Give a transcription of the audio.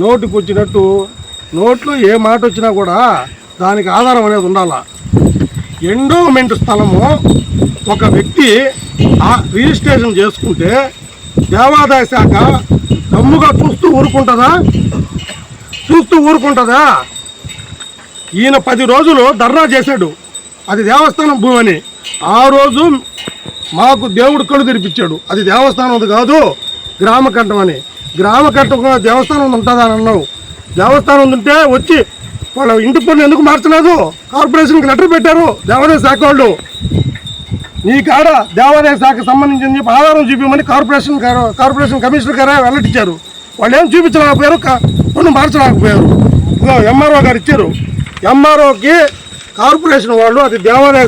నోటికి వచ్చినట్టు నోట్లో ఏ మాట వచ్చినా కూడా దానికి ఆధారం అనేది ఉండాలా. ఎండోమెంట్ స్థలము ఒక వ్యక్తి రిజిస్ట్రేషన్ చేసుకుంటే దేవాదాయ శాఖ గమ్ముగా చూస్తూ ఊరుకుంటుందా? ఈయన 10 రోజులు ధర్నా చేశాడు, అది దేవస్థానం భూమి అని. ఆ రోజు మాకు దేవుడు కళ్ళు తెరిపించాడు, అది దేవస్థానం కాదు గ్రామకంఠం అని. గ్రామకంఠం దేవస్థానం ఉంటుందా అని అన్నావు. దేవస్థానం ఉంటే వచ్చి వాళ్ళ ఇంటి పన్ను ఎందుకు మార్చలేదు? కార్పొరేషన్కి లెటర్ పెట్టారు దేవాదాయ శాఖ వాళ్ళు. నీ కాడ దేవాదాయ శాఖకు సంబంధించిన చెప్పి ఆధారం చూపించమని కార్పొరేషన్ కమిషనర్ గారే వెల్లడించారు. వాళ్ళు ఏం చూపించలేకపోయారు, పన్ను మార్చలేకపోయారు. ఎంఆర్ఓ గారు ఇచ్చారు. ఎంఆర్ఓకి కార్పొరేషన్ వాళ్ళు అది దేవాదాయ